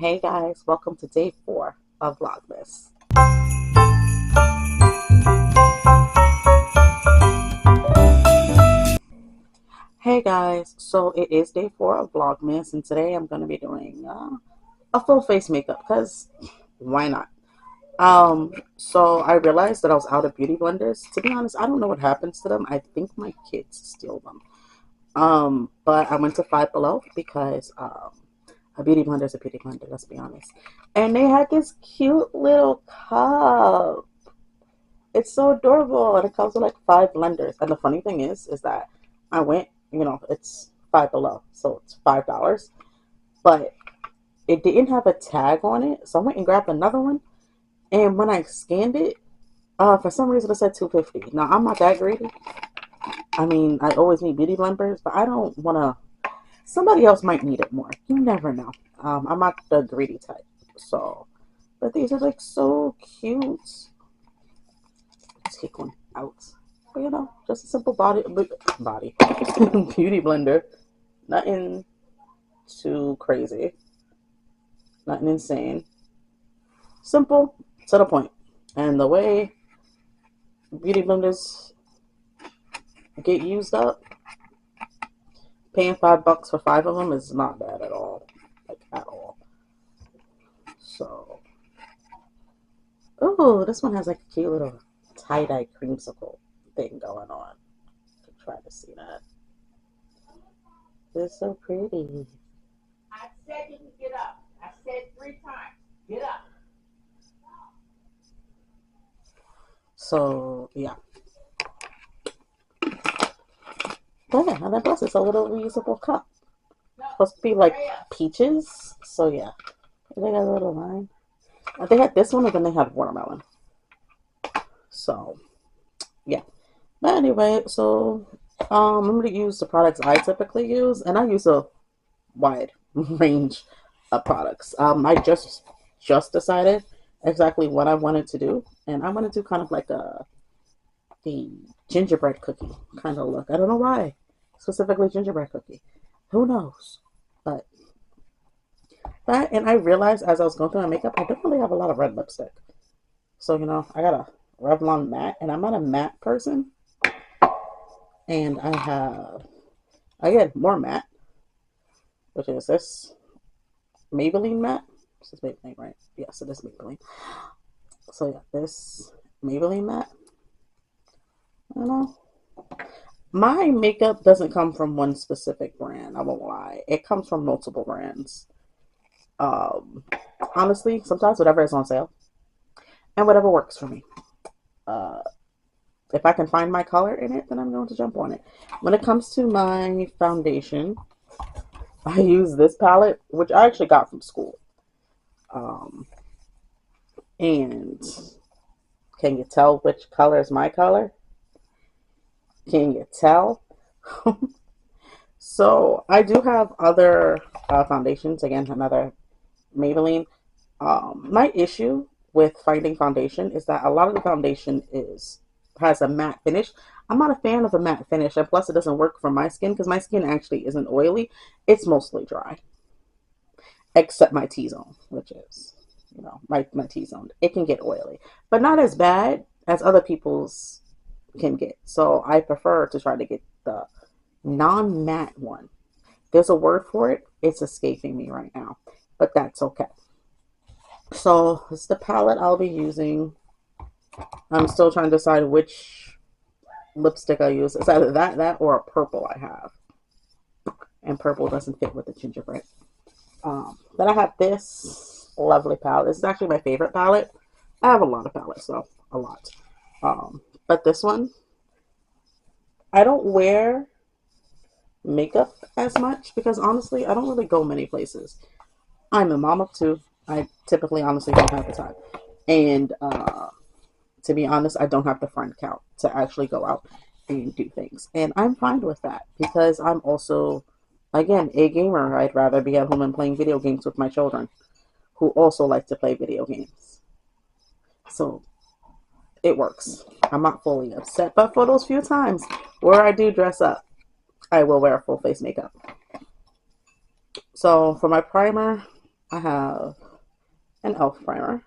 Hey guys, welcome to day 4 of Vlogmas. Hey guys, so it is day 4 of Vlogmas, and today I'm going to be doing a full face makeup because why not? So I realized that I was out of beauty blenders. To be honest, I don't know what happens to them. I think my kids steal them. But I went to Five Below because a beauty blender is a beauty blender, let's be honest. And they had this cute little cup. It's so adorable, and it comes with like 5 blenders. And the funny thing is that I went, it's Five Below, so it's $5, but it didn't have a tag on it, so I went and grabbed another one. And when I scanned it, for some reason it said 250. Now I'm not that greedy. I mean, I always need beauty blenders, but I don't want to. Somebody else might need it more. You never know. I'm not the greedy type. So, but these are like so cute. Let's take one out. But just a simple body beauty blender. Nothing too crazy. Nothing insane. Simple, to the point. And the way beauty blenders get used up, paying $5 for 5 of them is not bad at all. Like, at all. So, oh, this one has like a cute little tie-dye creamsicle thing going on. Try to see that. They're so pretty. I said you can get up. I said 3 times. Get up. So, yeah. But yeah, and then plus it's a little reusable cup. No, Supposed to be like peaches. So, yeah. They got a little line. They had this one, and then they had watermelon. So, yeah. But anyway, so I'm going to use the products I typically use, and I use a wide range of products. I just decided exactly what I wanted to do, and I want to do kind of like the gingerbread cookie kind of look. I don't know why, specifically gingerbread cookie. Who knows? But that, and I realized as I was going through my makeup, I don't really have a lot of red lipstick. So I got a Revlon matte, and I'm not a matte person. And I have, again, more matte, which is this Maybelline matte. This is Maybelline, right? Yes, it is Maybelline. So yeah, this Maybelline matte. I don't know. My makeup doesn't come from one specific brand. I won't lie. It comes from multiple brands. Honestly, sometimes whatever is on sale and whatever works for me. If I can find my color in it, then I'm going to jump on it. When it comes to my foundation, I use this palette, which I actually got from school. And can you tell which color is my color? Can you tell? So I do have other foundations. Again, another Maybelline. My issue with finding foundation is that a lot of the foundation has a matte finish. I'm not a fan of a matte finish, and plus it doesn't work for my skin because my skin actually isn't oily. It's mostly dry, except my T-zone, which is, my T-zone. It can get oily, but not as bad as other people's can get. So I prefer to try to get the non-matte one. There's a word for it. It's escaping me right now, but that's okay. So it's the palette I'll be using. I'm still trying to decide which lipstick I use. It's either that, or a purple I have. And purple doesn't fit with the gingerbread. Then I have this lovely palette. This is actually my favorite palette. I have a lot of palettes, though. A lot. But this one, I don't wear makeup as much because honestly, I don't really go many places. I'm a mom of 2. I typically honestly don't have the time. And to be honest, I don't have the friend count to actually go out and do things. And I'm fine with that because I'm also, again, a gamer. I'd rather be at home and playing video games with my children who also like to play video games. So it works. I'm not fully upset. But for those few times where I do dress up, I will wear full face makeup. So for my primer, I have an elf primer.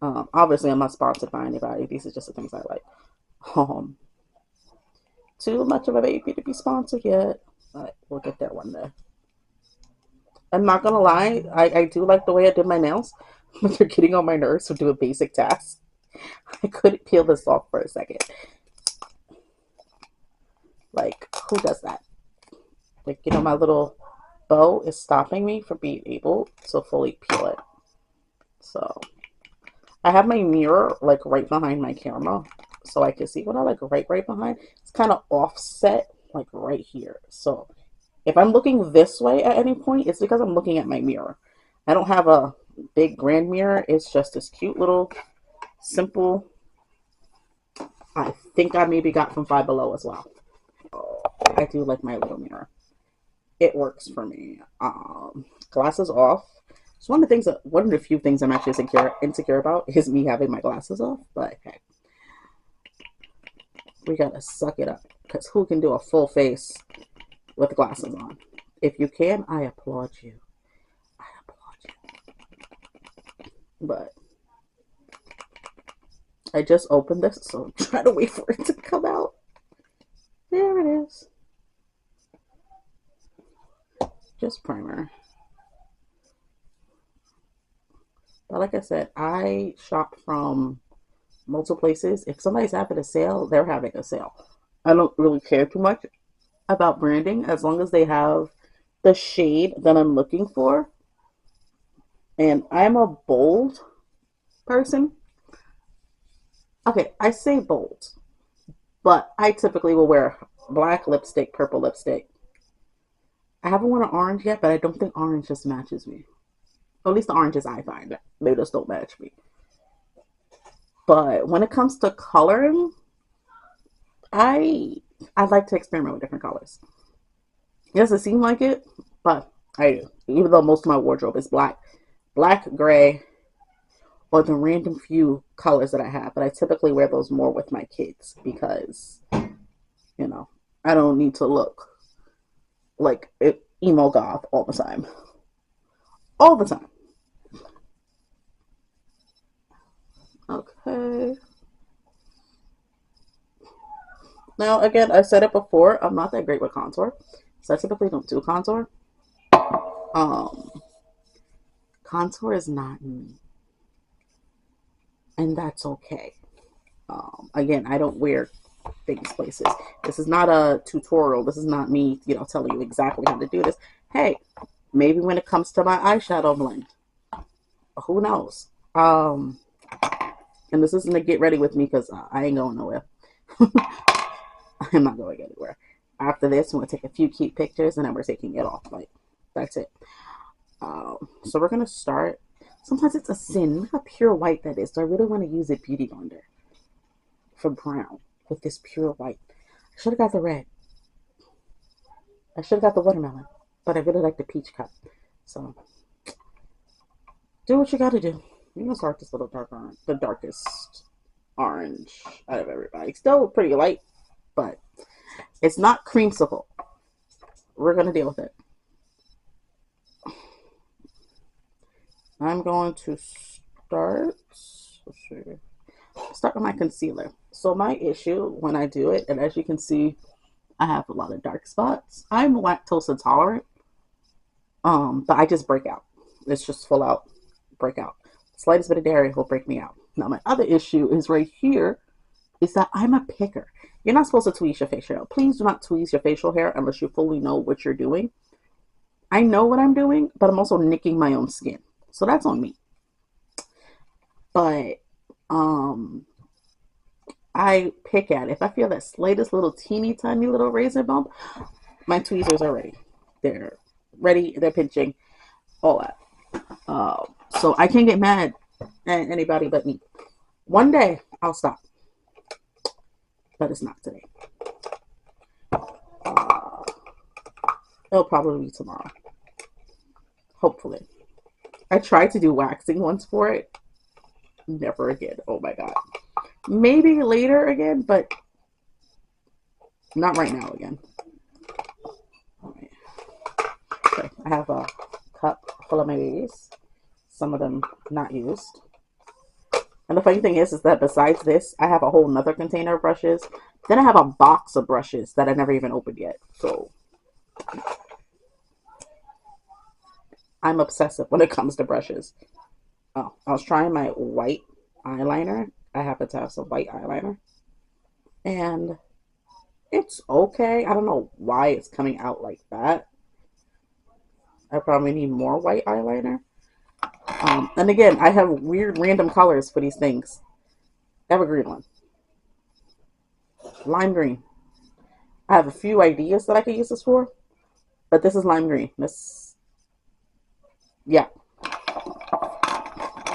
Obviously, I'm not sponsored by anybody. These are just the things I like. Um, Too much of a baby to be sponsored yet, but we'll get there one day. I'm not gonna lie, I do like the way I did my nails, but they're getting on my nerves to do a basic task. I couldn't peel this off for a second. Like, who does that? Like, my little bow is stopping me from being able to fully peel it. So, I have my mirror, like, right behind my camera, so I can see what I like right behind. It's kind of offset, like, right here. So, if I'm looking this way at any point, it's because I'm looking at my mirror. I don't have a big grand mirror. It's just this cute little simple. I think I maybe got from Five Below as well. I do like my little mirror. It works for me. Glasses off. It's one of the few things I'm actually insecure about is me having my glasses off. But hey, we gotta suck it up because who can do a full face with glasses on? If you can, I applaud you. I applaud you. But I just opened this, so I'm trying to wait for it to come out. There it is. Just primer. But like I said, I shop from multiple places. If somebody's having a sale, they're having a sale. I don't really care too much about branding as long as they have the shade that I'm looking for. And I'm a bold person. Okay, I say bold, but I typically will wear black lipstick, purple lipstick. I haven't worn an orange yet, but I don't think orange just matches me. Or at least the oranges I find, they just don't match me. But when it comes to coloring, I I like to experiment with different colors. It doesn't seem like it, but I do. Even though most of my wardrobe is black, gray, or the random few colors that I have. But I typically wear those more with my kids because, you know, I don't need to look like emo goth all the time. All the time. Okay. Now, again, I said it before, I'm not that great with contour. So I typically don't do contour. Um, Contour is not me. And that's okay. Again, I don't wear things places. This is not a tutorial. This is not me, telling you exactly how to do this. Hey, maybe when it comes to my eyeshadow blend, who knows? And this isn't a get ready with me because I ain't going nowhere. I'm not going anywhere. After this, we're going to take a few cute pictures and then we're taking it off. Like, that's it. So we're going to start. Sometimes it's a sin. Look how pure white that is. So I really want to use a beauty blender for brown with this pure white. I should have got the red. I should have got the watermelon. But I really like the peach cup. So, do what you got to do. I'm going to start this little dark orange. The darkest orange out of everybody. Still pretty light, but it's not creamsicle. We're going to deal with it. I'm going to start with my concealer. So my issue when I do it, and as you can see, I have a lot of dark spots. I'm lactose intolerant, but I just break out. It's just full out breakout. Slightest bit of dairy will break me out. Now my other issue is right here, is that I'm a picker. You're not supposed to tweeze your facial hair. Please do not tweeze your facial hair unless you fully know what you're doing. I know what I'm doing, but I'm also nicking my own skin. So that's on me. But I pick at it. If I feel that slightest little teeny tiny little razor bump, my tweezers are ready. They're ready. They're pinching. All that. So I can't get mad at anybody but me. One day I'll stop, but it's not today. It'll probably be tomorrow. Hopefully. I tried to do waxing once for it. Never again. Oh my god. Maybe later again, but not right now again. Okay. I have a cup full of my babies. Some of them not used. And the funny thing is that besides this, I have a whole nother container of brushes. Then I have a box of brushes that I never even opened yet. So I'm obsessive when it comes to brushes. Oh, I was trying my white eyeliner. I happen to have some white eyeliner. And it's okay. I don't know why it's coming out like that. I probably need more white eyeliner. And again, I have weird random colors for these things. I have a green one. Lime green. I have a few ideas that I could use this for, but this is lime green. This, yeah.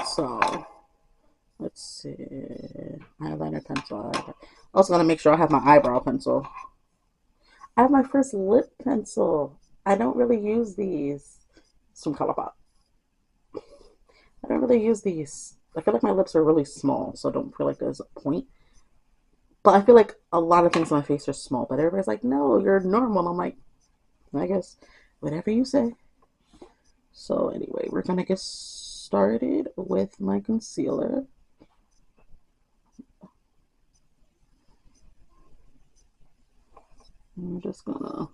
So, let's see. Eyeliner pencil. Also gonna make sure I have my eyebrow pencil. I have my first lip pencil. I don't really use these. It's from ColourPop. I don't really use these. I feel like my lips are really small, so I don't feel like there's a point. But I feel like a lot of things on my face are small, but everybody's like, no, you're normal. I'm like, I guess, whatever you say. So anyway, we're gonna get started with my concealer. I'm just gonna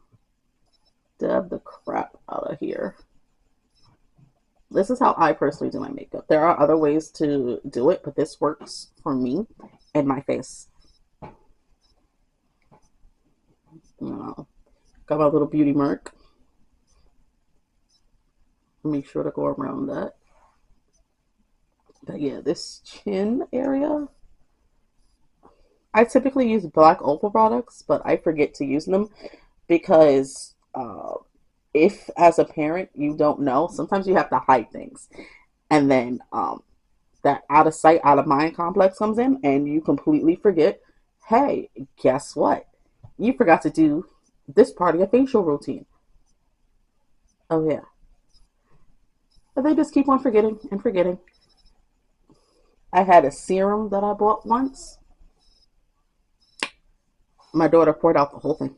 dab the crap out of here. This is how I personally do my makeup. There are other ways to do it, but this works for me and my face. Got my little beauty mark. Make sure to go around that. But yeah, this chin area, I typically use black opal products, but I forget to use them because if as a parent you don't know, sometimes you have to hide things. And then that out of sight, out of mind complex comes in, and you completely forget, hey, guess what? You forgot to do this part of your facial routine. Oh, yeah. But they just keep on forgetting and forgetting. I had a serum that I bought once. My daughter poured out the whole thing.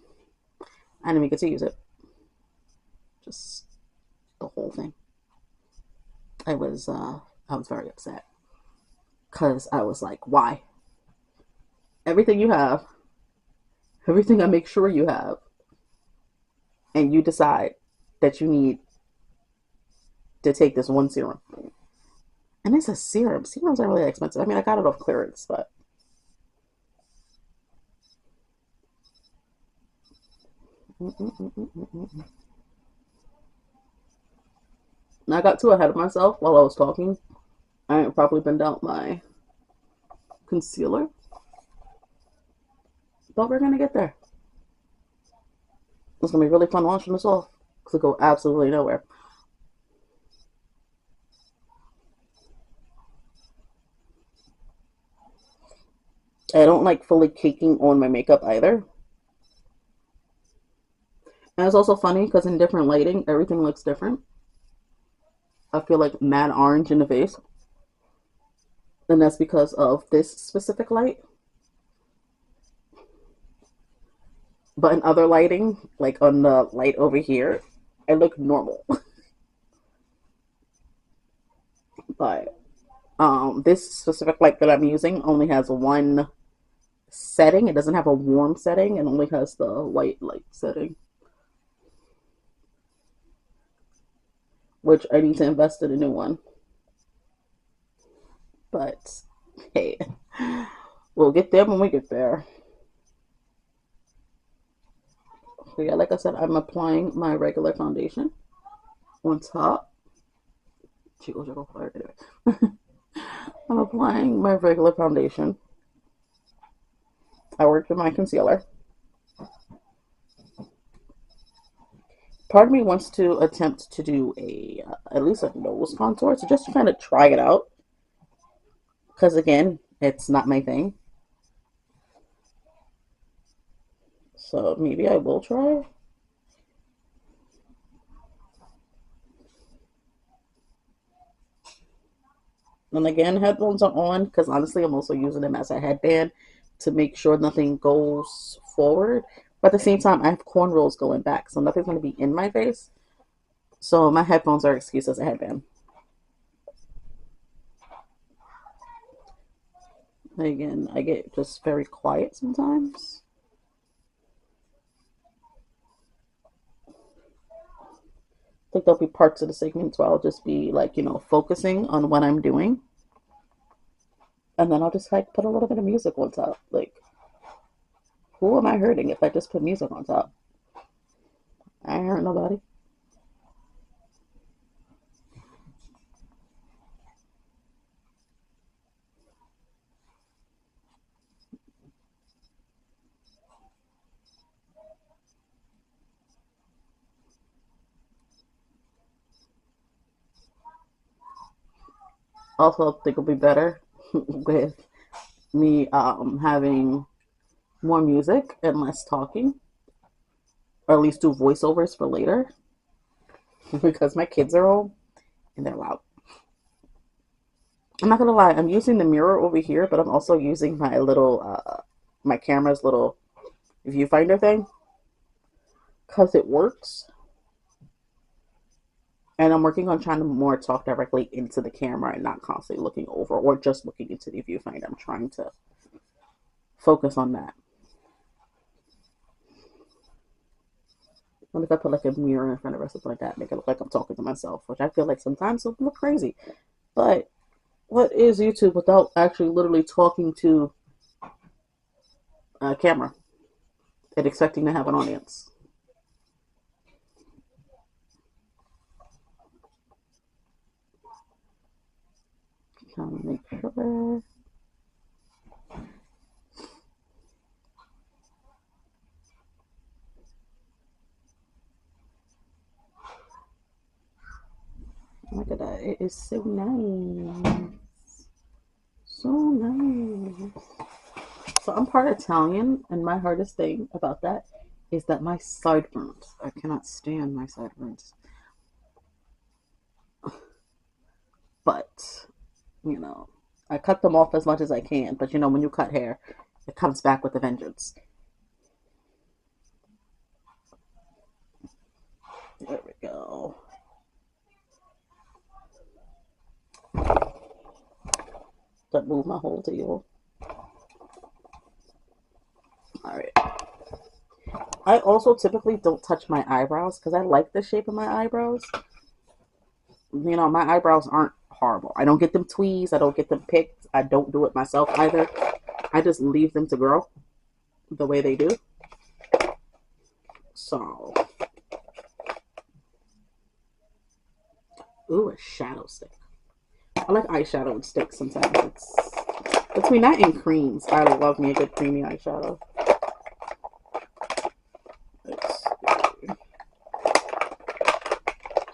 I didn't even get to use it. Just the whole thing. I was very upset because I was like, why? Everything you have, everything I make sure you have, and you decide that you need to take this one serum. And it's a serum. Serums are really expensive. I mean, I got it off clearance, but I got too ahead of myself while I was talking. I ain't probably been out my concealer, but we're gonna get there. It's gonna be really fun launching this off because it go absolutely nowhere. I don't like fully caking on my makeup either. And it's also funny because in different lighting, everything looks different. I feel like mad orange in the face. And that's because of this specific light. But in other lighting, like on the light over here, I look normal. But this specific light that I'm using only has one setting. It doesn't have a warm setting. It only has the white light setting. Which I need to invest in a new one. But hey, we'll get there when we get there. So yeah, like I said, I'm applying my regular foundation on top. Jiggle, jiggle, fire. Anyway. I'm applying my regular foundation. I worked with my concealer. Part of me wants to attempt to do a at least a nose contour, so just to kind of try it out. Because again, it's not my thing. So maybe I will try. And again, headphones are on because honestly, I'm also using them as a headband to make sure nothing goes forward. But at the same time, I have cornrows going back, so nothing's going to be in my face. So my headphones are excused as a headband. Again, I get just very quiet sometimes. I think there'll be parts of the segments where I'll just be like, focusing on what I'm doing. And then I'll just like put a little bit of music on top. Like, who am I hurting if I just put music on top? I ain't hurt nobody. Also, I think it'll be better with me having more music and less talking, or at least do voiceovers for later, because my kids are home and they're loud. I'm not gonna lie, I'm using the mirror over here, but I'm also using my little my camera's little viewfinder thing because it works. And I'm working on trying to more talk directly into the camera and not constantly looking over or just looking into the viewfinder. I'm trying to focus on that. What if I put like a mirror in front of us, something like that, make it look like I'm talking to myself, which I feel like sometimes will look crazy. But what is YouTube without actually literally talking to a camera and expecting to have an audience? Trying to make sure. Look at that. It is so nice. So nice. So I'm part Italian, and my hardest thing about that is that my sideburns. I cannot stand my sideburns. But, you know, I cut them off as much as I can. But, when you cut hair, it comes back with a vengeance. There we go. Don't move my whole deal. Alright. I also typically don't touch my eyebrows because I like the shape of my eyebrows. My eyebrows aren't horrible. I don't get them tweezed. I don't get them picked. I don't do it myself either. I just leave them to grow the way they do. So, ooh, a shadow stick. I like eyeshadow sticks sometimes. It's between that and creams. I love me a good creamy eyeshadow. Let's see.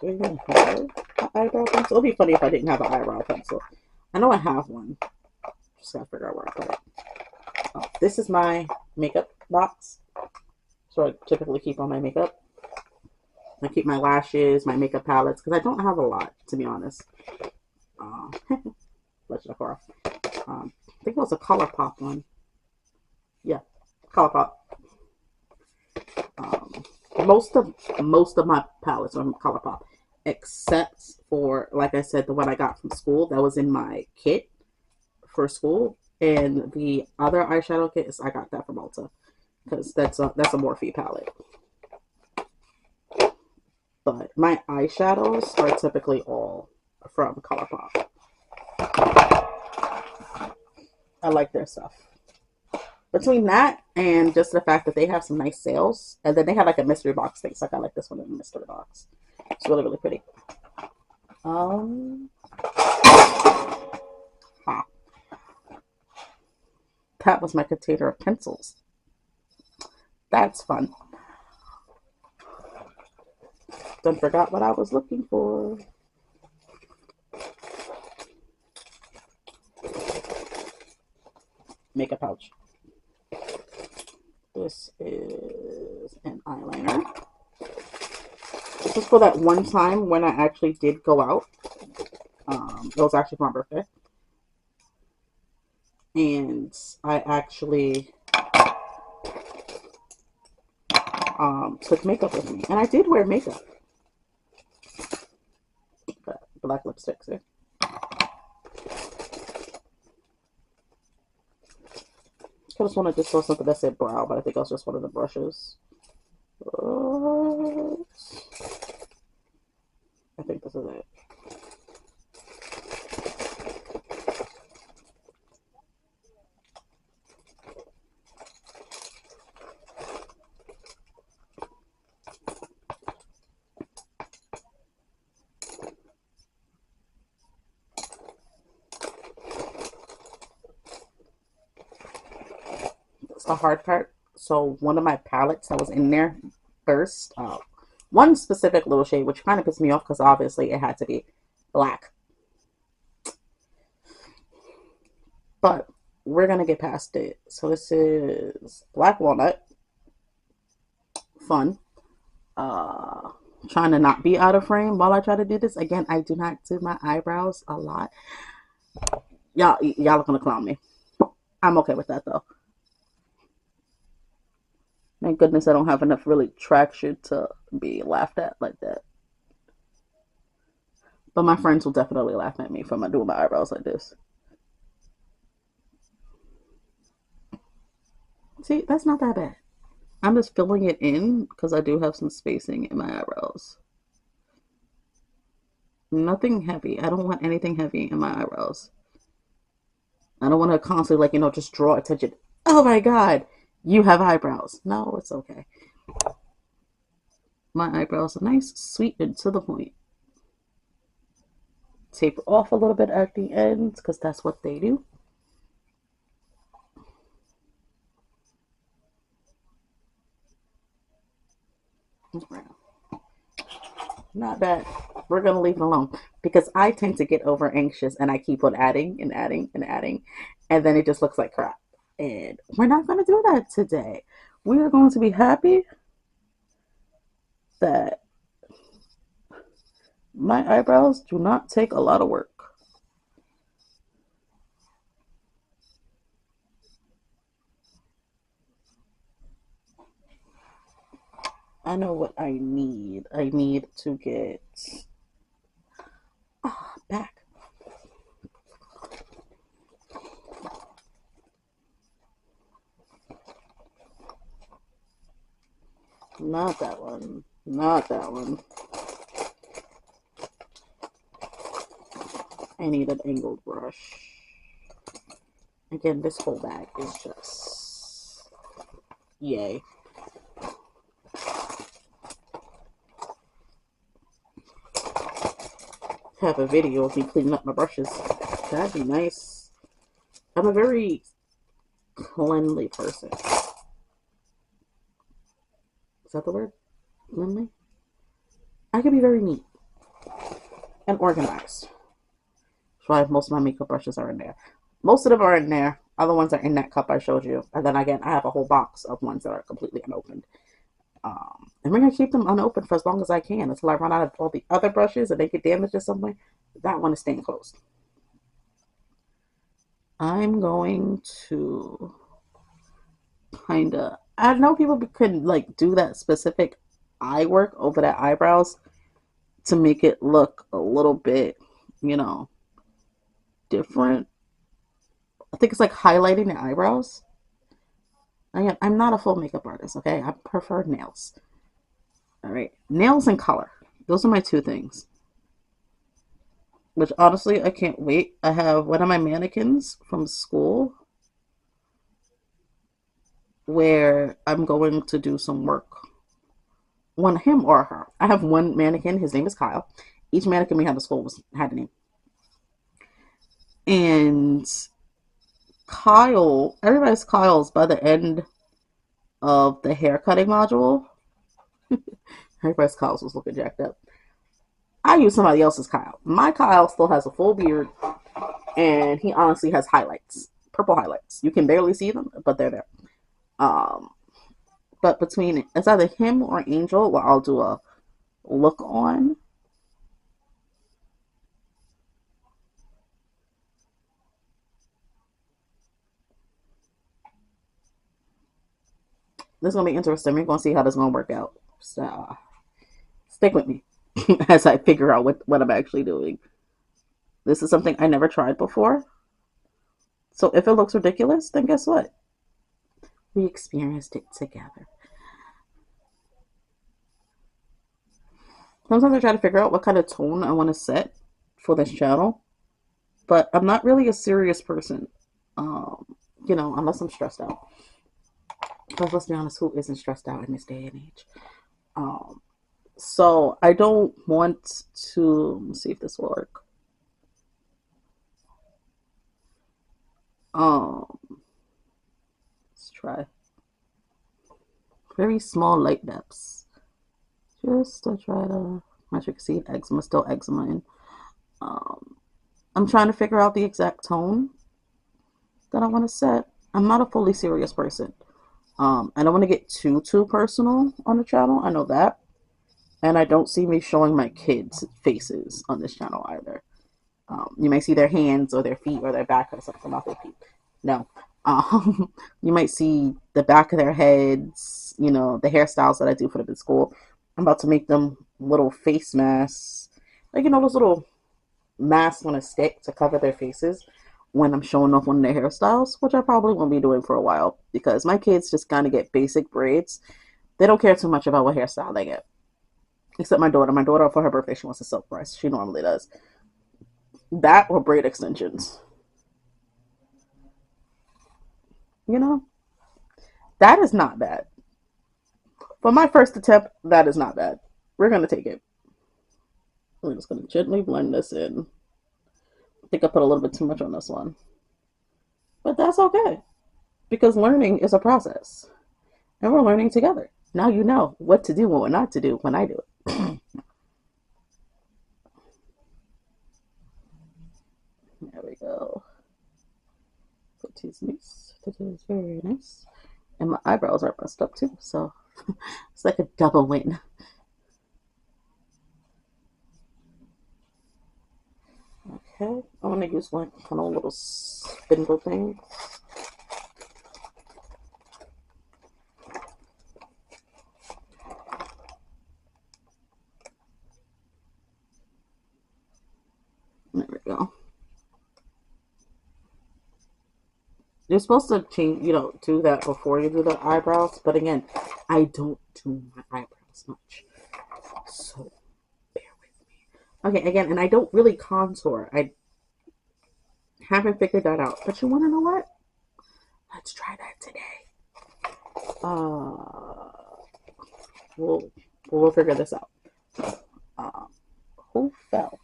Do I even have an eyebrow pencil? It'll be funny if I didn't have an eyebrow pencil. I know I have one. Just gotta figure out where I put it. Oh, this is my makeup box. So I typically keep all my makeup. I keep my lashes, my makeup palettes, because I don't have a lot, to be honest. Legend of Korra. I think it was a ColourPop one. Yeah, ColourPop. Most of my palettes are from ColourPop, except for, like I said, the one I got from school that was in my kit for school, and the other eyeshadow kit is I got that from Ulta because that's a Morphe palette. But my eyeshadows are typically all from ColourPop. I like their stuff. Between that and just the fact that they have some nice sales, and then they have like a mystery box thing, so I like this one in the mystery box. It's really, really pretty. That was my container of pencils. That's fun. Don't forgot what I was looking for. Makeup pouch. This is an eyeliner. This is for that one time when I actually did go out. It was actually for my birthday. And I actually took makeup with me. And I did wear makeup. black lipstick. See? I just wanted to show something that said brow, but I think I was just one of the brushes. I think this is it. It's the hard part. So one of my palettes that was in there burst. One specific little shade, which kind of pissed me off because obviously it had to be black. But we're gonna get past it. So this is Black Walnut. Fun. Uh, Trying to not be out of frame while I try to do this. Again, I do not do my eyebrows a lot. Y'all are gonna clown me. I'm okay with that though. Thank goodness I don't have enough really traction to be laughed at like that. But my friends will definitely laugh at me for my doing my eyebrows like this. See, that's not that bad. I'm just filling it in because I do have some spacing in my eyebrows. Nothing heavy. I don't want anything heavy in my eyebrows. I don't want to constantly, like, just draw attention. Oh my God, you have eyebrows. No, it's okay. My eyebrows are nice, sweet, and to the point. Taper off a little bit at the ends because that's what they do. Not bad. We're going to leave it alone because I tend to get over anxious and I keep on adding and adding and adding, and then it just looks like crap. And we're not going to do that today. We are going to be happy that my eyebrows do not take a lot of work. I know what I need. I need to get back. Not that one. Not that one. I need an angled brush. Again, this whole bag is just yay. Have a video of me cleaning up my brushes. That'd be nice. I'm a very cleanly person. Is that the word? Cleanly? I can be very neat and organized. That's why most of my makeup brushes are in there. Most of them are in there. Other ones are in that cup I showed you. And then again, I have a whole box of ones that are completely unopened. And we're going to keep them unopened for as long as I can until I run out of all the other brushes and they get damaged or something. That one is staying closed. I'm going to I know people could like do that specific eye work over that eyebrows to make it look a little bit, different. I think it's like highlighting the eyebrows. I'm not a full makeup artist, okay? I prefer nails. All right, nails and color. Those are my two things. Which honestly, I can't wait. I have one of my mannequins from school where I'm going to do some work on him or her. I have one mannequin. His name is Kyle. Each mannequin we had at school had a name. And Kyle, everybody's Kyle's by the end of the hair cutting module. Everybody's Kyle's was looking jacked up. I use somebody else's Kyle. My Kyle still has a full beard, and he honestly has highlights, purple highlights. You can barely see them, but they're there. But between it's either him or Angel, well, I'll do a look on. This is gonna be interesting. We're gonna see how this is gonna work out. So stick with me as I figure out what I'm actually doing. This is something I never tried before. So if it looks ridiculous, then guess what? We experienced it together. Sometimes I try to figure out what kind of tone I want to set for this channel, but I'm not really a serious person, um, unless I'm stressed out. Because let's be honest, who isn't stressed out in this day and age? Um, so I don't want to, let's see if this will work. Let's try very small light depths, just to try to, as you can see, eczema, still eczema in. Um, I'm trying to figure out the exact tone that I want to set. I'm not a fully serious person. I don't want to get too personal on the channel. I know that. And I don't see me showing my kids' faces on this channel either. You might see their hands or their feet or their back or something, not their feet. No. You might see the back of their heads, the hairstyles that I do for them in school. I'm about to make them little face masks. Like, those little masks on a stick to cover their faces when I'm showing off one of their hairstyles, which I probably won't be doing for a while because my kids just kind of get basic braids. They don't care too much about what hairstyle they get. Except my daughter. My daughter, for her birthday, she wants a silk press. She normally does. That or braid extensions. You know, that is not bad. For my first attempt, that is not bad. We're going to take it. We're just going to gently blend this in. I think I put a little bit too much on this one. But that's okay. Because learning is a process. And we're learning together. Now you know what to do and what not to do when I do it. There we go. That is nice. That is very nice. And my eyebrows are messed up too, so it's like a double win. Okay, I'm gonna use like kind of a little spindle thing. There we go. You're supposed to change, do that before you do the eyebrows. But again, I don't do my eyebrows much, so bear with me. Okay, again, and I don't really contour. I haven't figured that out. But you want to know what? Let's try that today. Uh, we'll figure this out. Uh, who fell?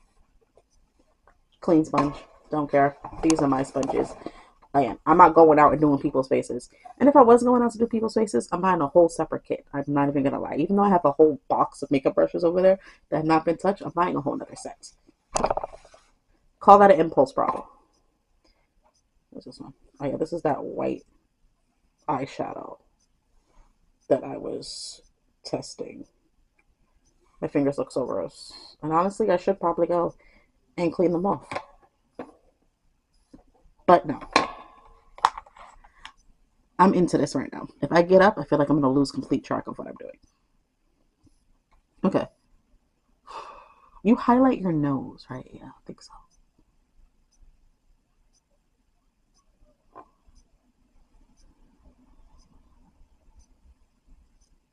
Clean sponge. Don't care. These are my sponges. Again, I'm not going out and doing people's faces. And if I was going out to do people's faces, I'm buying a whole separate kit. I'm not even gonna lie. Even though I have a whole box of makeup brushes over there that have not been touched, I'm buying a whole other set. Call that an impulse problem. What's this one? Oh yeah, this is that white eyeshadow that I was testing. My fingers look so gross. And honestly, I should probably go and clean them off. But no. I'm into this right now. If I get up, I feel like I'm going to lose complete track of what I'm doing. Okay. You highlight your nose, right? Yeah, I think so.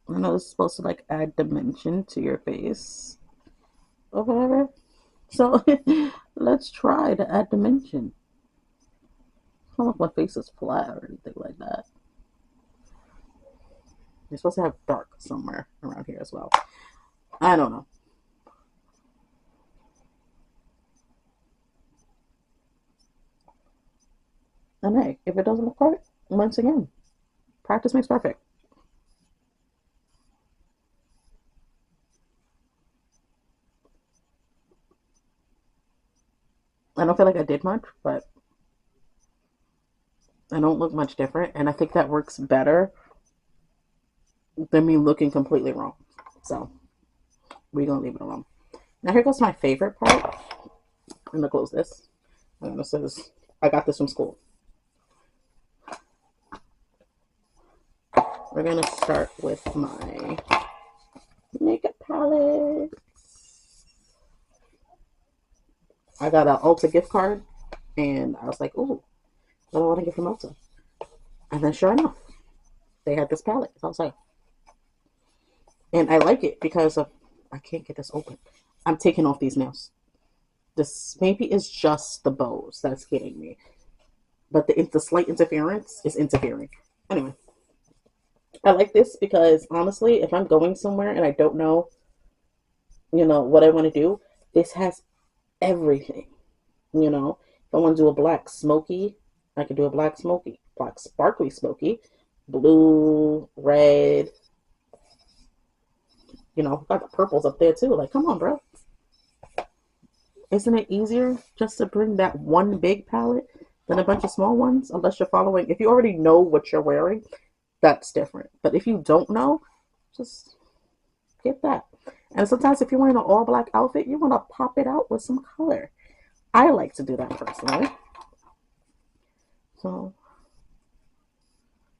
I know this is supposed to like add dimension to your face or whatever. So let's try to add dimension. I don't know if my face is flat or anything like that. You're supposed to have dark somewhere around here as well. I don't know. And hey, if it doesn't look right, once again, practice makes perfect. I don't feel like I did much, but I don't look much different. And I think that works better than me looking completely wrong. So we're going to leave it alone. Now here goes my favorite part. I'm going to close this. And this is, I got this from school. We're going to start with my makeup palette. I got an Ulta gift card, and I was like, "Ooh, what do I want to get from Ulta?" And then, sure enough, they had this palette. So I was like, and I like it because of I can't get this open. I'm taking off these nails. This maybe is just the bows that's getting me, but the slight interference is interfering. Anyway, I like this because honestly, if I'm going somewhere and I don't know, what I want to do, this has everything. If I want to do a black smoky, I can do a black smoky, black sparkly smoky, blue, red. Got the purples up there too. Like, come on, bro. Isn't it easier just to bring that one big palette than a bunch of small ones? Unless you're following, if you already know what you're wearing, that's different. But if you don't know, just get that. And sometimes if you're wearing an all black outfit, you want to pop it out with some color. I like to do that personally. So,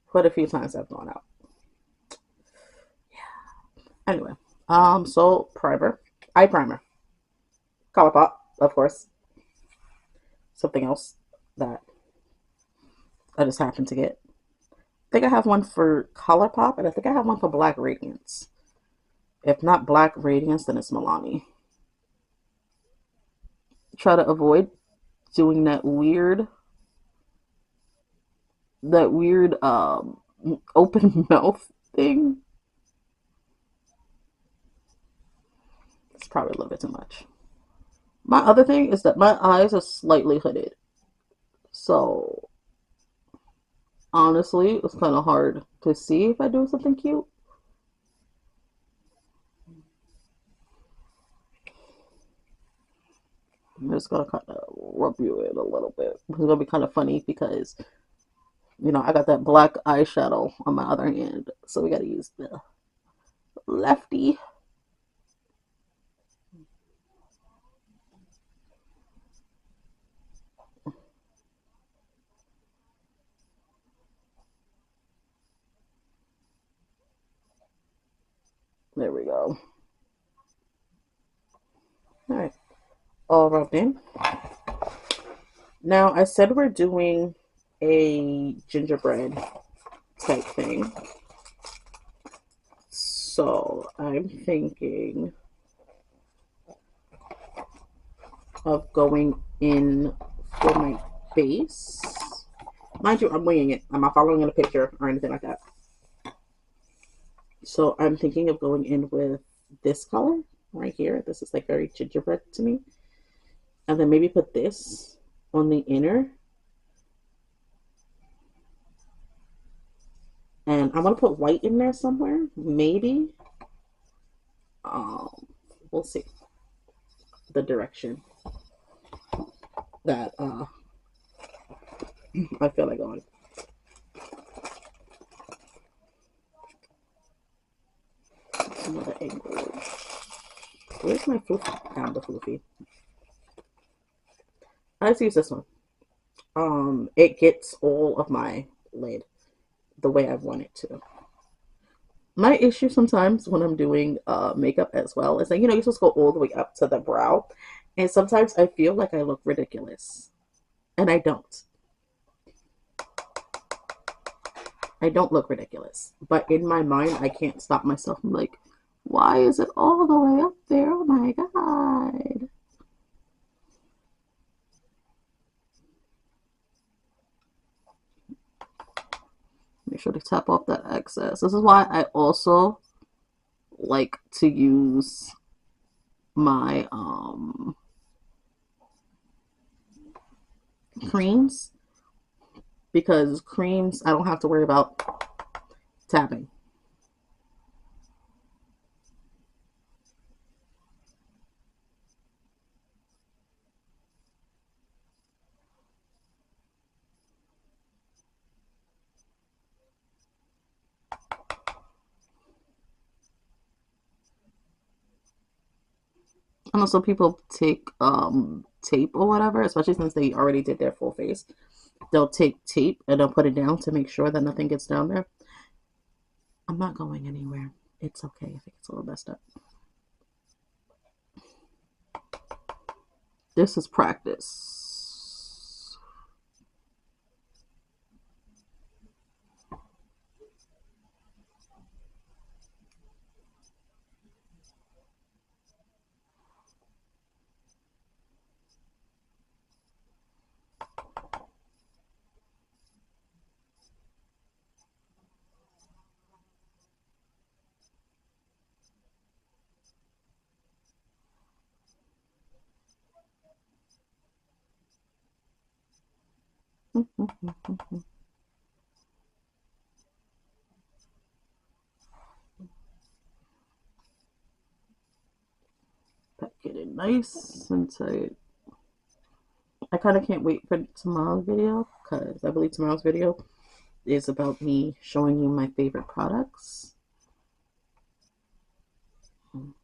quite a few times I've gone out. Anyway, so primer, eye primer, Colourpop, of course. Something else that I just happened to get. I think I have one for Colourpop, and I think I have one for Black Radiance. If not Black Radiance, then it's Milani. Try to avoid doing that weird open mouth thing. It's probably a little bit too much. My other thing is that my eyes are slightly hooded. So honestly, it's kind of hard to see if I do something cute. I'm just gonna kind of rub you in a little bit. It's gonna be kind of funny because I got that black eyeshadow on my other hand, so we gotta use the lefty. There we go. All right, all rubbed in. Now I said we're doing a gingerbread type thing, so I'm thinking of going in for my base. Mind you, I'm winging it. I'm not following in a picture or anything like that. So I'm thinking of going in with this color right here. This is like very gingerbread to me. And then maybe put this on the inner. And I'm going to put white in there somewhere. Maybe. We'll see the direction that I feel like going. Another angle. Where's my floofy? I have the floofy. Let's use this one. It gets all of my lid the way I want it to. My issue sometimes when I'm doing makeup as well is that you're supposed to go all the way up to the brow, and sometimes I feel like I look ridiculous, and I don't. I don't look ridiculous, but in my mind I can't stop myself. I'm like, why is it all the way up there? Oh my god. Make sure to tap off that excess. This is why I also like to use my creams, because creams I don't have to worry about tapping. I know some people take tape or whatever, especially since they already did their full face. They'll take tape and they'll put it down to make sure that nothing gets down there. I'm not going anywhere. It's okay if it gets a little messed up. This is practice. Pack it in nice and tight. I kind of can't wait for tomorrow's video because I believe tomorrow's video is about me showing you my favorite products. You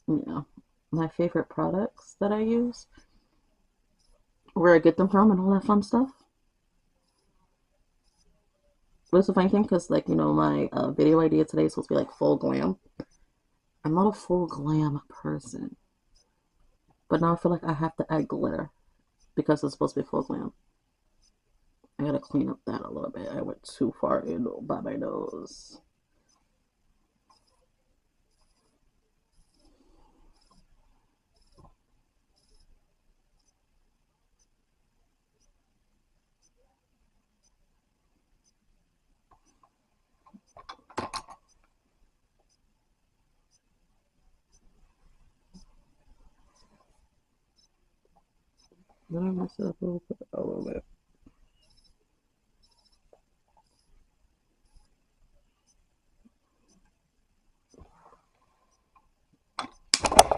know, my favorite products that I use, where I get them from, and all that fun stuff. But it's a funny thing because, like, you know, my video idea today is supposed to be like full glam. I'm not a full glam person, but now I feel like I have to add glitter because it's supposed to be full glam. I gotta clean up that a little bit. I went too far in by my nose. Then I myself a little bit.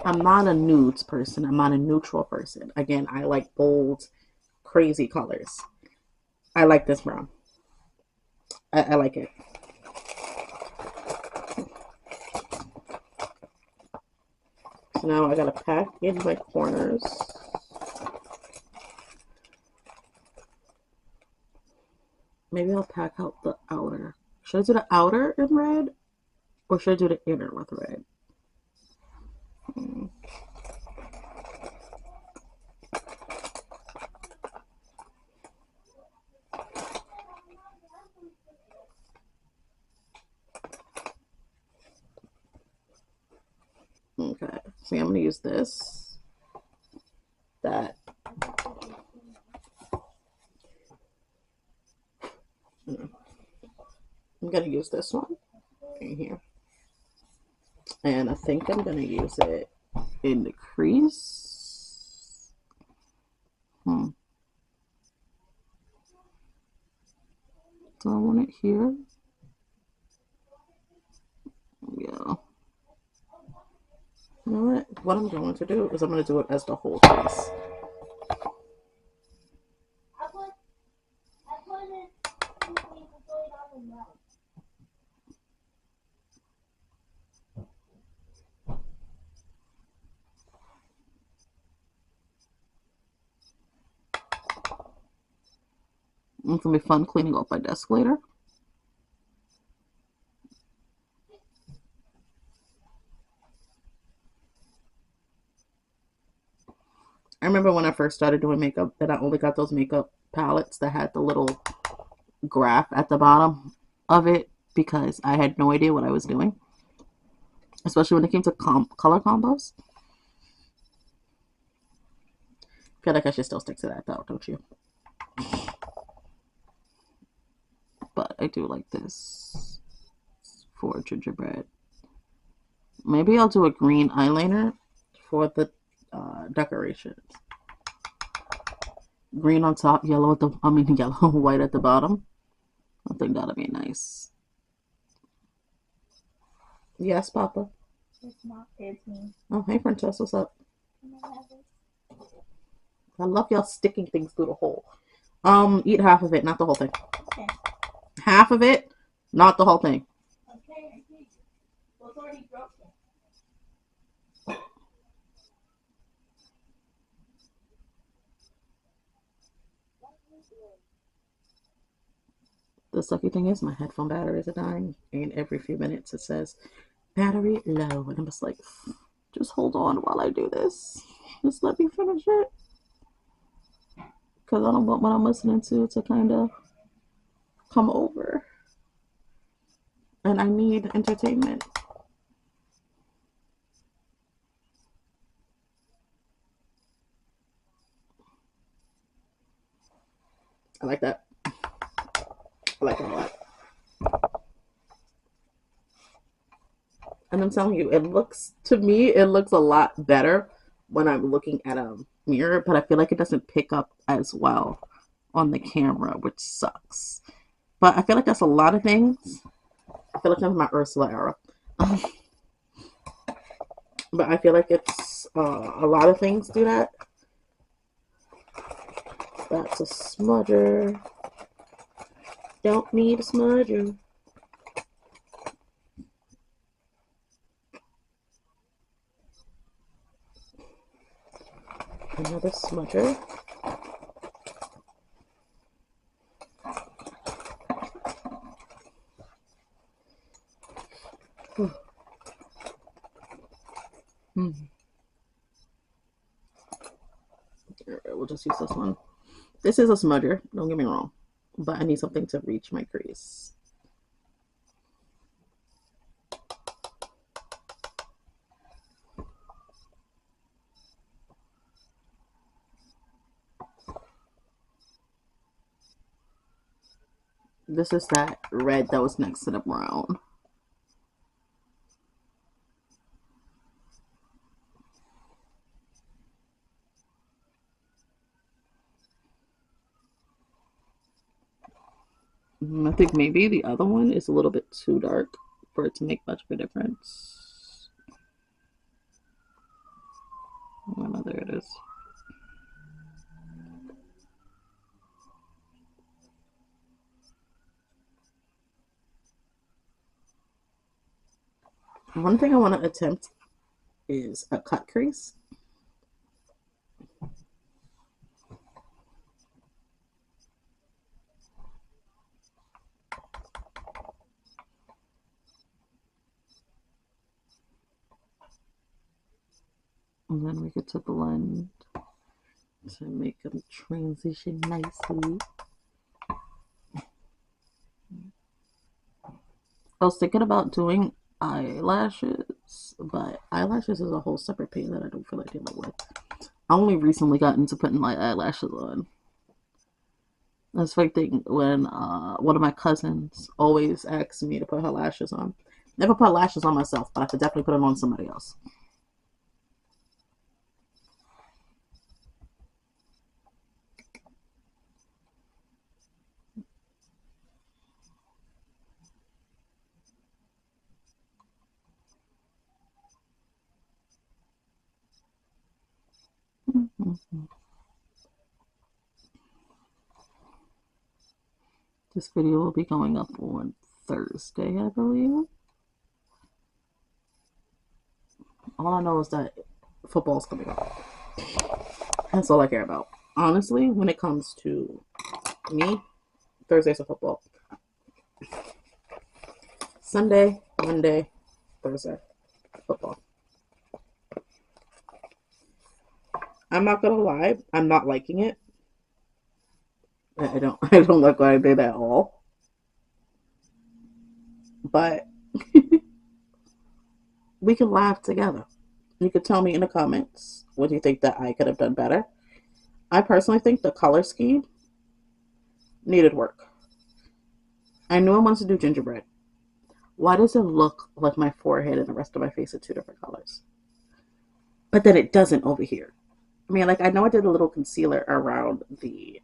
I'm not a nudes person. I'm not a neutral person. Again, I like bold, crazy colors. I like this brown. I like it. So now I gotta pack in my corners. Maybe I'll pack out the outer. Should I do the outer in red? Or should I do the inner with red? Okay, see, I'm gonna use this. That. I'm gonna use this one right here. And I think I'm gonna use it in the crease. Do I want it here? Yeah. You know what? What I'm going to do is I'm going to do it as the whole piece. It's going to be fun cleaning up my desk later. I remember when I first started doing makeup that I only got those makeup palettes that had the little graph at the bottom of it because I had no idea what I was doing, especially when it came to color combos. I feel like I should still stick to that though, don't you? But I do like this for gingerbread. Maybe I'll do a green eyeliner for the decorations. Green on top, yellow at the, yellow, white at the bottom. I think that'll be nice. Yes, Papa. It's not. It's me. Oh, hey, Princess, what's up? I love y'all sticking things through the hole. Eat half of it, not the whole thing. Okay. Half of it, not the whole thing. Okay, I see. Well, it's already broken. The sucky thing is my headphone batteries are dying, and every few minutes it says battery low, and I'm just like, Just hold on while I do this. Just let me finish it. Because I don't want what I'm listening to kind of come over. And I need entertainment. I like that. I like it a lot. And I'm telling you, to me, it looks a lot better when I'm looking at a mirror, but I feel like it doesn't pick up as well on the camera, which sucks. But I feel like that's a lot of things. I feel like I'm in my Ursula era. But I feel like it's a lot of things do that. That's a smudger. Don't need a smudger. Another smudger. We'll just use this one. This is a smudger, don't get me wrong, but I need something to reach my crease. This is that red that was next to the brown. I think maybe the other one is a little bit too dark for it to make much of a difference. Oh, no, there it is. One thing I want to attempt is a cut crease. And then we get to blend to make them transition nicely. I was thinking about doing eyelashes, but eyelashes is a whole separate pain that I don't feel like dealing with. I only recently got into putting my eyelashes on. That's the thing when one of my cousins always asks me to put her lashes on. Never put lashes on myself, but I could definitely put them on somebody else. This video will be going up on Thursday, I believe. All I know is that football's coming up. That's all I care about. Honestly, when it comes to me, Thursday's a football. Sunday, Monday, Thursday, football. I'm not gonna lie, I'm not liking it. I don't like what I did at all. But we can laugh together. You could tell me in the comments what you think that I could have done better. I personally think the color scheme needed work. I knew I wanted to do gingerbread. Why does it look like my forehead and the rest of my face are two different colors? But then it doesn't over here. I mean, like, I know I did a little concealer around my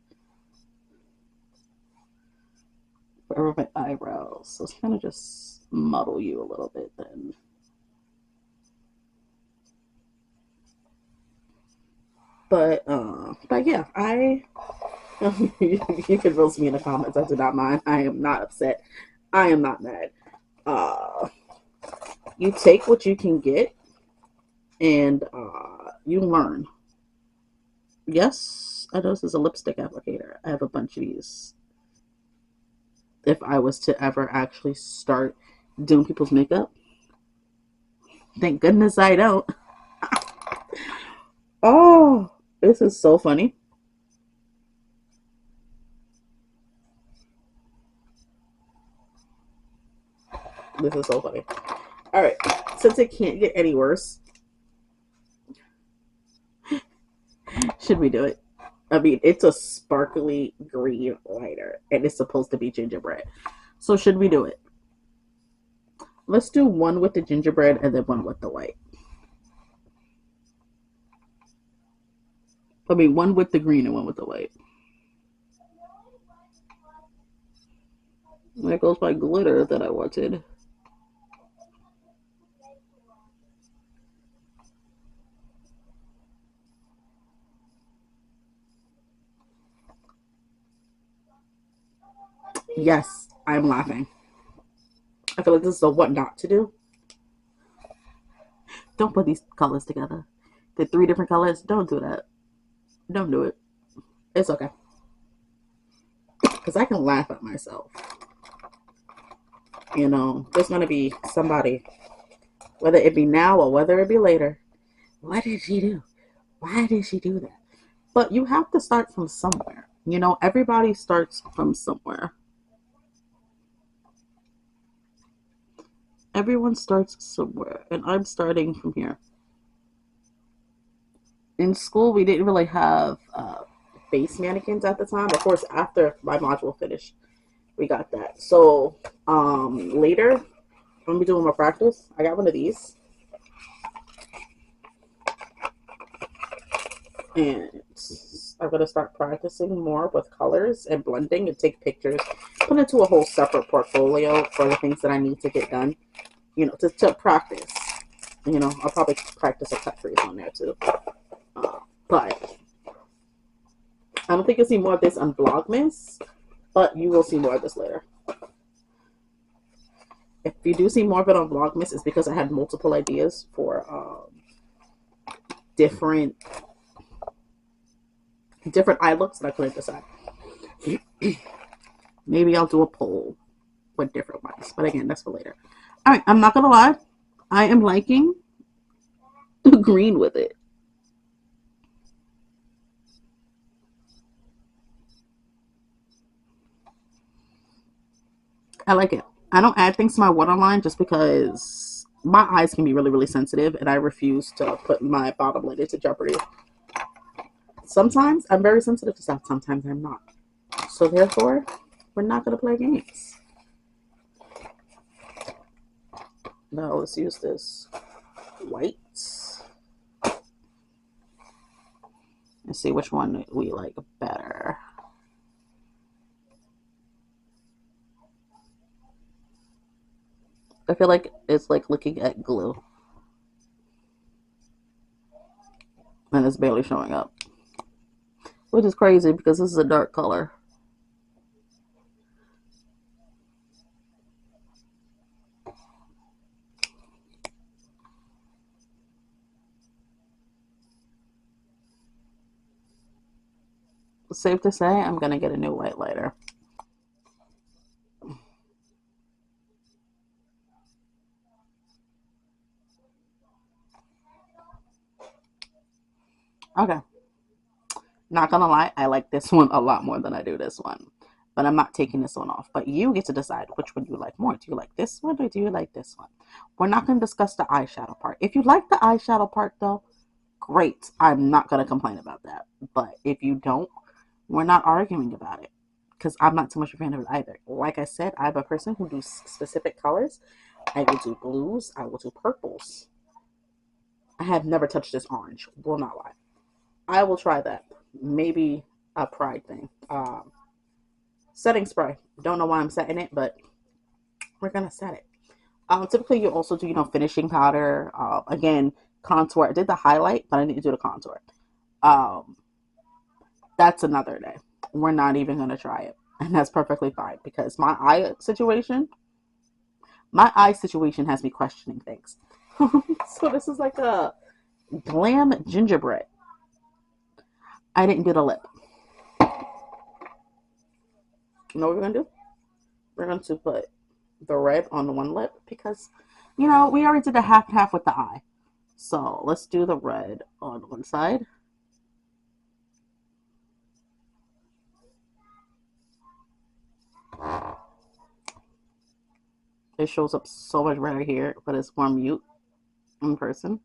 eyebrows. So it's kind of just muddle you a little bit then. But yeah, you can roast me in the comments. I do not mind. I am not upset. I am not mad. You take what you can get, and you learn. Yes, I know this is a lipstick applicator. I have a bunch of these. If I was to ever actually start doing people's makeup, thank goodness I don't. Oh, this is so funny. This is so funny. All right, since it can't get any worse, should we do it? I mean, it's a sparkly green lighter, and it's supposed to be gingerbread. So should we do it? Let's do one with the gingerbread and then one with the white. I mean, one with the green and one with the white. There goes my glitter that I wanted. Yes, I'm laughing. I feel like this is a what not to do. Don't put these colors together. The three different colors. Don't do that. Don't do it. It's okay. Because I can laugh at myself. You know, there's going to be somebody, whether it be now or whether it be later. What did she do? Why did she do that? But you have to start from somewhere. You know, everybody starts from somewhere. Everyone starts somewhere. And I'm starting from here. In school, we didn't really have face mannequins at the time. Of course, after my module finished, we got that. So later, I'm gonna be doing my practice. I got one of these, and I'm gonna start practicing more with colors and blending and take pictures, put into a whole separate portfolio for the things that I need to get done. You know, to practice. You know, I'll probably practice a cut freeze on there too. But I don't think you'll see more of this on Vlogmas, but you will see more of this later. If you do see more of it on Vlogmas, it's because I had multiple ideas for different eye looks that I couldn't decide. Maybe I'll do a poll with different ones, but again, that's for later. All right, I'm not gonna lie, I am liking the green with it. I like it. I don't add things to my waterline just because my eyes can be really, really sensitive, and I refuse to put my bottom lid into jeopardy. Sometimes I'm very sensitive to stuff, sometimes I'm not. So therefore, we're not going to play games. Now let's use this white and see which one we like better. I feel like it's like looking at glue. And it's barely showing up. Which is crazy because this is a dark color. Safe to say, I'm going to get a new white lighter. Okay. Not gonna lie, I like this one a lot more than I do this one. But I'm not taking this one off. But you get to decide which one you like more. Do you like this one or do you like this one? We're not going to discuss the eyeshadow part. If you like the eyeshadow part, though, great. I'm not going to complain about that. But if you don't, we're not arguing about it. Because I'm not too much a fan of it either. Like I said, I'm a person who does specific colors. I will do blues. I will do purples. I have never touched this orange. Will not lie. I will try that. Maybe a pride thing. Setting spray. Don't know why I'm setting it, but we're gonna set it. Typically, you also do, finishing powder. Again, contour. I did the highlight, but I didn't do the contour. Um, that's another day. We're not even gonna try it, and that's perfectly fine because my eye situation has me questioning things. So this is like a glam gingerbread. I didn't do the lip. You know what we're gonna do? We're going to put the red on the one lip because, we already did the half and half with the eye. So let's do the red on one side. It shows up so much better here, but it's more mute in person.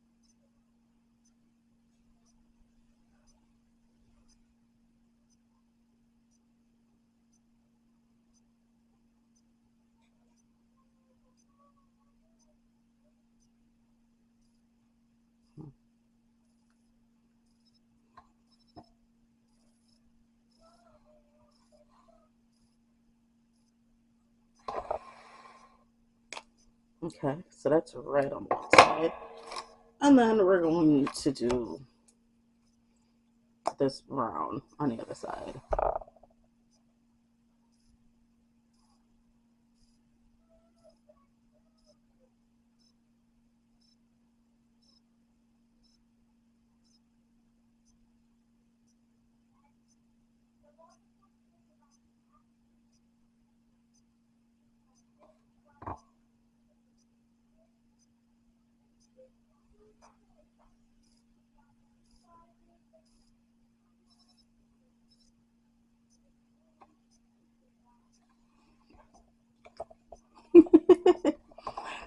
Okay, so that's red on one side. And then we're going to do this brown on the other side.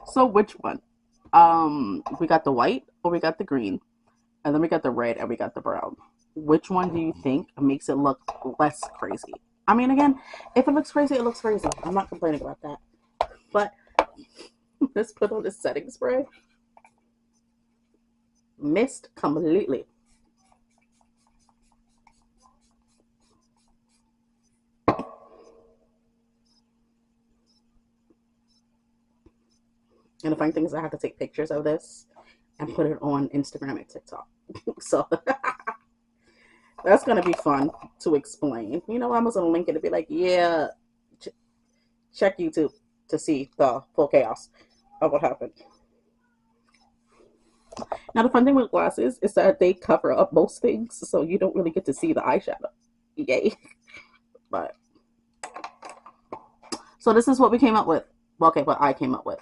So which one? We got the white or we got the green, and then we got the red and we got the brown. Which one do you think makes it look less crazy? I mean, again, if it looks crazy, it looks crazy. I'm not complaining about that. But let's put on the setting spray. Missed completely. And the funny thing is, I have to take pictures of this and put it on Instagram and TikTok. So that's gonna be fun to explain. You know, I'm just gonna link it to be like, yeah, check YouTube to see the full chaos of what happened. Now, the fun thing with glasses is that they cover up most things, so you don't really get to see the eyeshadow. Yay! But so this is what we came up with. Well, okay, what I came up with.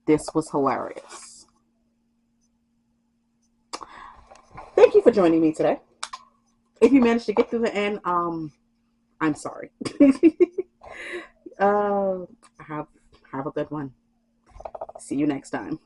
This was hilarious. Thank you for joining me today. If you managed to get through the end, I'm sorry. uh, have a good one. See you next time.